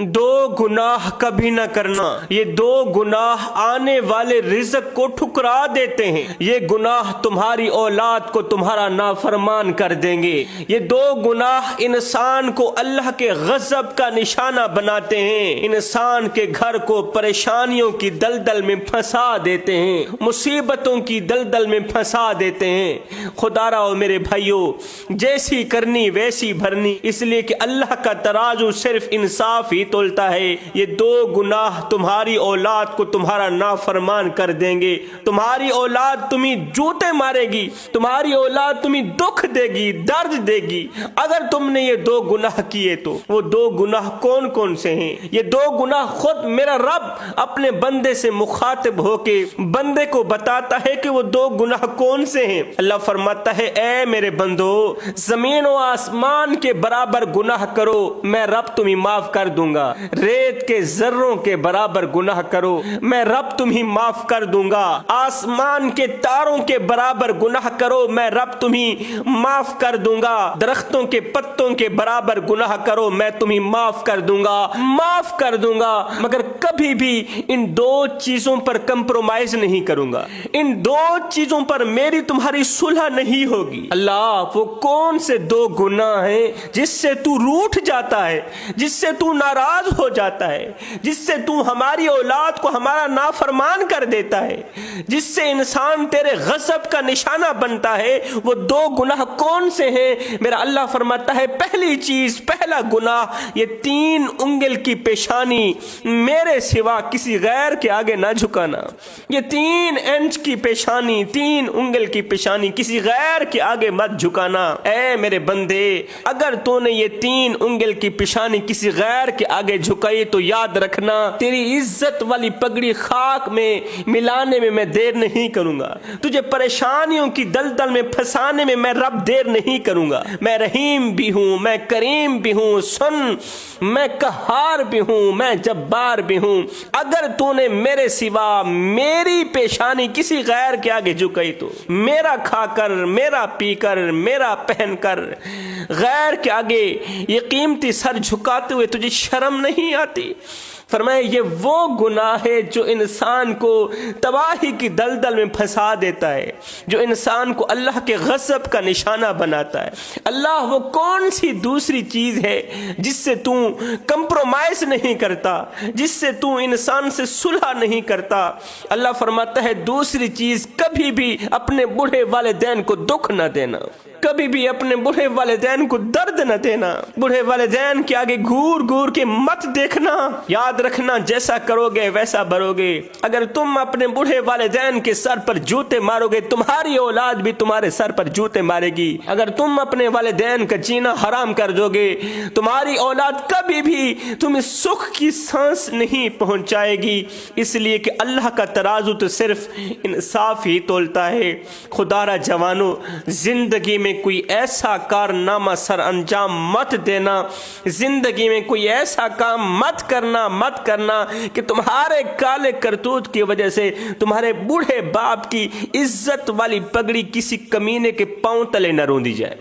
दो गुनाह कभी न करना, ये दो गुनाह आने वाले रिज़्क को ठुकरा देते हैं। ये गुनाह तुम्हारी औलाद को तुम्हारा नाफरमान कर देंगे। ये दो गुनाह इंसान को अल्लाह के गज़ब का निशाना बनाते हैं, इंसान के घर को परेशानियों की दलदल में फंसा देते हैं, मुसीबतों की दलदल में फंसा देते हैं। खुदारा और मेरे भाइयों, जैसी करनी वैसी भरनी, इसलिए कि अल्लाह का तराजू सिर्फ इंसाफ ही तोलता है। ये दो गुनाह तुम्हारी औलाद को तुम्हारा नाफरमान कर देंगे। तुम्हारी औलाद तुम्हें जूते मारेगी, तुम्हारी औलाद तुम्हें दुख देगी, दर्द देगी अगर तुमने ये दो गुनाह किए तो। वो दो गुनाह कौन कौन से हैं? ये दो गुनाह खुद मेरा रब अपने बंदे से मुखातिब होके बंदे को बताता है कि वो दो गुनाह कौन से हैं। अल्लाह फरमाता है, ऐ मेरे बंदो, जमीन और आसमान के बराबर गुनाह करो, मैं रब तुम्हें माफ कर दूंगा। रेत के जर्रों के बराबर गुनाह करो, मैं रब तुम्हें माफ कर दूंगा। आसमान के तारों के बराबर गुनाह करो, मैं रब तुम्हें माफ कर दूंगा। दरख्तों के पत्तों के बराबर गुनाह करो, मैं तुम्हें माफ कर दूंगा, माफ कर दूंगा। मगर कभी भी इन दो चीजों पर कंप्रोमाइज नहीं करूंगा, इन दो चीजों पर मेरी तुम्हारी सुलह नहीं होगी। अल्लाह, वो कौन से दो गुनाह हैं जिससे तू रूठ जाता है, जिससे तू नाराज हो जाता है, जिससे तू हमारी औलाद को हमारा नाफरमान कर देता है, जिससे इंसान तेरे गज़ब का निशाना बनता है? वो दो गुनाह कौन से हैं? मेरा अल्लाह फरमाता है, पहली चीज, पहला गुनाह, ये 3 उंगल की पेशानी मेरे सिवा किसी गैर के आगे ना झुकाना। ये 3 इंच की पेशानी, 3 उंगल की पेशानी किसी गैर के आगे मत झुकाना। ऐ मेरे बंदे, अगर तूने ये 3 उंगल की पेशानी किसी गैर के आगे झुकाई तो याद रखना, तेरी इज्जत वाली पगड़ी खाक में मिलाने में मैं देर नहीं करूंगा। तुझे परेशानियों की दलदल में फंसाने में मैं रब देर नहीं करूंगा। मैं रहीम भी हूं, मैं करीम भी हूं, सुन, मैं कहार भी हूं, मैं जब्बार भी हूं। अगर तूने मेरे सिवा मेरी पेशानी किसी गैर के आगे झुकाई तो मेरा खाकर, मेरा पीकर, मेरा पहनकर गैर के आगे ये कीमती सर झुकाते हुए तुझे शर्म नहीं आती? फरमाया, ये वो गुनाह है जो इंसान को तबाही की दलदल में फंसा देता है, जो इंसान को अल्लाह के गज़ब का निशाना बनाता है। अल्लाह, वो कौन सी दूसरी चीज है जिससे तू कंप्रोमाइज नहीं करता, जिससे तू इंसान से सुलह नहीं करता? अल्लाह फरमाता है, दूसरी चीज, कभी भी अपने बूढ़े वालिदैन को दुख न देना, कभी भी अपने बूढ़े वालिदैन को दर्द न देना। बूढ़े वालिदैन के आगे घूर घूर के मत देखना। याद रखना, जैसा करोगे वैसा भरोगे। अगर तुम अपने बूढ़े वालिदैन के सर पर जूते मारोगे, तुम्हारी औलाद भी तुम्हारे सर पर जूते मारेगी। अगर तुम अपने वालिदैन का जीना हराम कर दोगे, तुम्हारी औलाद कभी भी तुम्हें सुख की सांस नहीं पहुंचाएगी। इसलिए कि अल्लाह का तराजू तो सिर्फ इंसाफ ही तोलता है। खुदारा जवानों, जिंदगी में कोई ऐसा कारनामा सर अंजाम मत देना, जिंदगी में कोई ऐसा काम मत करना कि तुम्हारे काले करतूत की वजह से तुम्हारे बूढ़े बाप की इज्जत वाली पगड़ी किसी कमीने के पांव तले न रोंदी जाए।